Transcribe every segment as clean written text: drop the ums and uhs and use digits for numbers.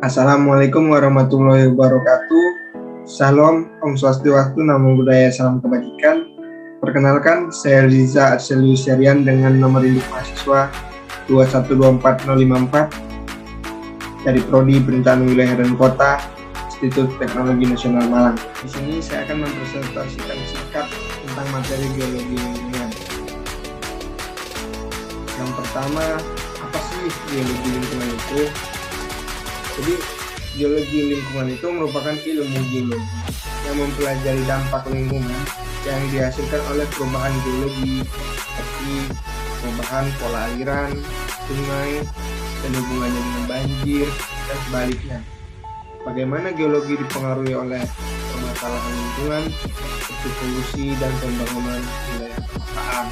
Assalamualaikum warahmatullahi wabarakatuh. Salam, Om Swastiastu, Namo Buddhaya, salam kebajikan. Perkenalkan, saya Riza Arselius Syarian dengan nomor induk mahasiswa 2124054 dari Prodi Perencanaan Wilayah dan Kota, Institut Teknologi Nasional Malang. Di sini saya akan mempresentasikan singkat tentang materi geologi lingkungan. Yang pertama, apa sih geologi lingkungan itu? Jadi, geologi lingkungan itu merupakan ilmu geologi yang mempelajari dampak lingkungan yang dihasilkan oleh perubahan geologi seperti perubahan pola aliran, sungai, dan hubungannya dengan banjir, dan sebaliknya. Bagaimana geologi dipengaruhi oleh permasalahan lingkungan, seperti polusi dan pembangunan wilayah perkotaan.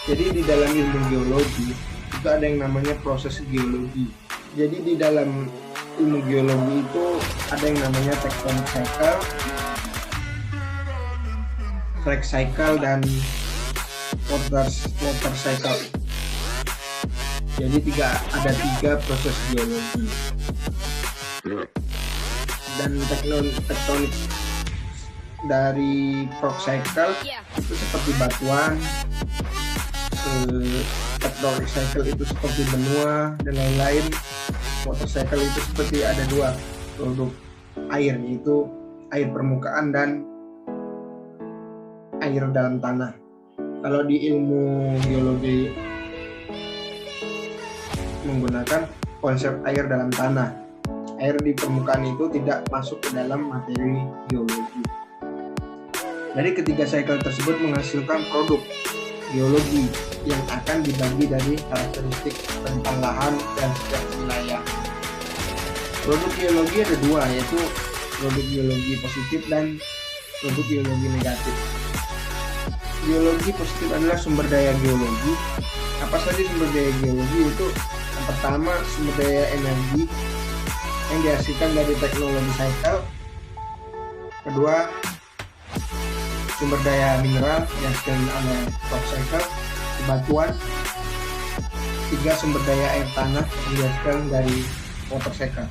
Jadi di dalam ilmu geologi itu ada yang namanya proses geologi. Jadi di dalam ilmu geologi itu ada yang namanya tectonic cycle, track cycle, dan water cycle. Jadi ada tiga proses geologi. Dan tectonic dari rock cycle itu seperti batuan, tectonic cycle itu seperti benua dan lain-lain. Water cycle itu seperti ada dua produk air, yaitu air permukaan dan air dalam tanah. Kalau di ilmu geologi menggunakan konsep air dalam tanah, air di permukaan itu tidak masuk ke dalam materi geologi. Dari ketiga cycle tersebut menghasilkan produk geologi yang akan dibagi dari karakteristik tentang lahan dan setiap wilayah. Produk geologi ada dua, yaitu produk geologi positif dan produk geologi negatif. Geologi positif adalah sumber daya geologi. Apa saja sumber daya geologi? Itu yang pertama, sumber daya energi yang dihasilkan dari teknologi cycle. Kedua, sumber daya mineral yang dihasilkan oleh rock cycle, batuan. Tiga, sumber daya air tanah yang dihasilkan dari water cycle.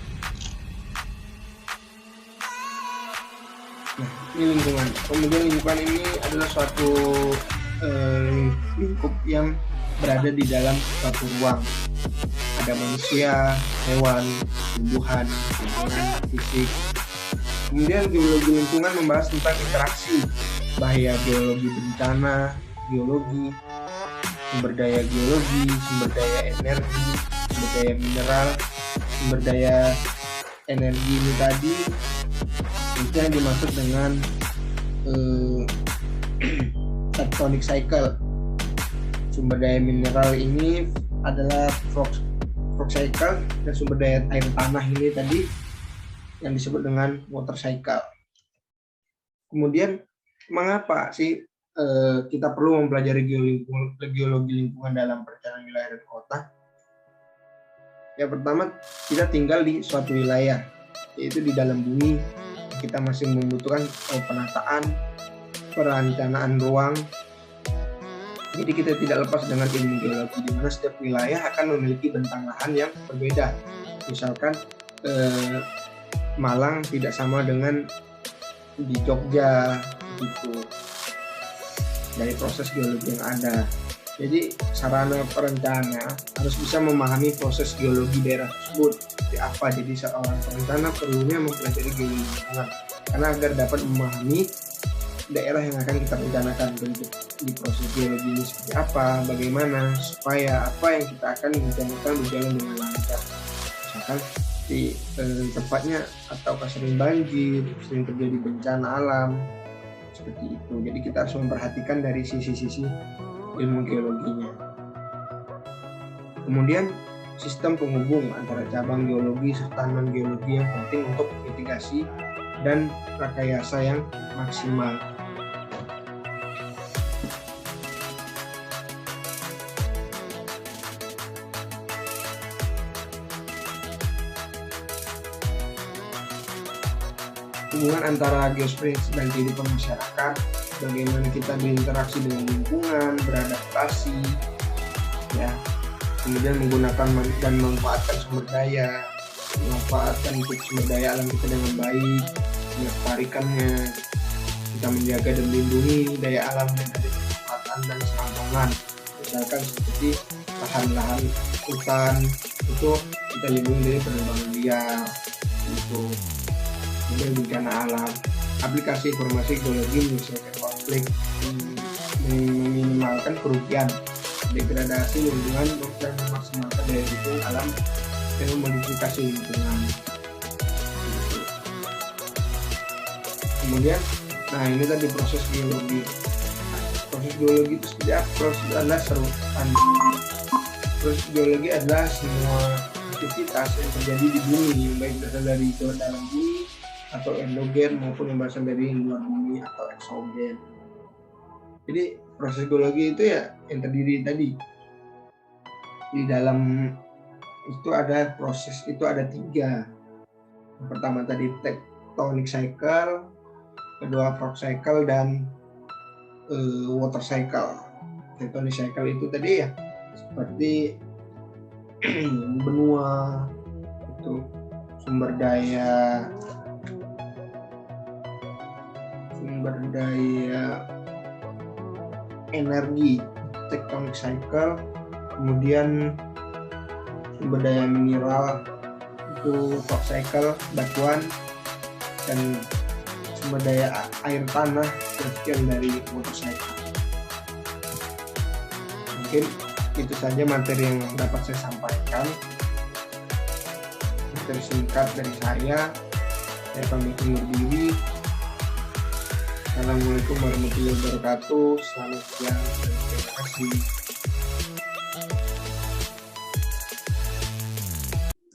Nah, ini lingkungan. Kemudian lingkungan ini adalah suatu lingkup yang berada di dalam suatu ruang. Ada manusia, hewan, tumbuhan, lingkungan fisik. Kemudian geologi lingkungan membahas tentang interaksi, bahaya geologi bencana, geologi, sumber daya geologi, sumber daya energi, sumber daya mineral, sumber daya energi ini tadi itu yang dimaksud dengan tectonic cycle. Sumber daya mineral ini adalah rock cycle, dan sumber daya air tanah ini tadi yang disebut dengan water cycle. Kemudian mengapa sih kita perlu mempelajari geologi lingkungan dalam perencanaan wilayah dan kota? Yang pertama, kita tinggal di suatu wilayah, yaitu di dalam bumi. Kita masih membutuhkan penataan, perencanaan ruang. Jadi kita tidak lepas dengan ilmu geologi, di mana setiap wilayah akan memiliki bentang lahan yang berbeda. Misalkan Malang tidak sama dengan di Jogja, gitu. Dari proses geologi yang ada. Jadi sarana perencana harus bisa memahami proses geologi daerah tersebut seperti apa. Jadi seorang perencana perlunya mempelajari geologi lingkungan karena agar dapat memahami daerah yang akan kita rencanakan, bentuk di proses geologi ini seperti apa, bagaimana supaya apa yang kita akan rencanakan berjalan dengan lancar. Misalkan di tempatnya atau sering banjir, sering terjadi bencana alam, seperti itu. Jadi kita harus memperhatikan dari sisi-sisi ilmu geologinya. Kemudian sistem penghubung antara cabang geologi serta non geologi yang penting untuk mitigasi dan rekayasa yang maksimal. Hubungan antara geospace dan kehidupan masyarakat, bagaimana kita berinteraksi dengan lingkungan, beradaptasi, ya. kemudian menggunakan dan memanfaatkan sumber daya, memanfaatkan sumber daya alam kita dengan baik, melestarikannya, kita menjaga dan melindungi daya alam yang ada di perempatan dan serampangan, misalkan seperti lahan-lahan hutan itu kita lindungi dari penebangan liar itu, kemudian bencana alam, aplikasi informasi geologi menyelesaikan konflik, meminimalkan kerugian, degradasi lingkungan dan memaksimalkan daya dukung alam dan memodifikasi lingkungan. Kemudian, nah ini tadi proses geologi. Proses geologi itu seperti apa? Proses adalah serutan. Proses geologi adalah semua aktivitas yang terjadi di bumi, baik berasal dari dalam bumi atau endogen maupun yang berasal dari luar bumi atau eksogen. Jadi proses geologi itu ya yang terdiri tadi di dalam itu ada proses, itu ada 3. Yang pertama tadi tectonic cycle, kedua rock cycle, dan water cycle. Tectonic cycle itu tadi ya seperti benua itu, sumber daya energi tectonic cycle, kemudian sumber daya mineral itu rock cycle, batuan, dan sumber daya air tanah yang dari water cycle. Mungkin itu saja materi yang dapat saya sampaikan, materi singkat dari saya pamit undur diri. Assalamualaikum warahmatullahi wabarakatuh. Selamat siang dan terima kasih.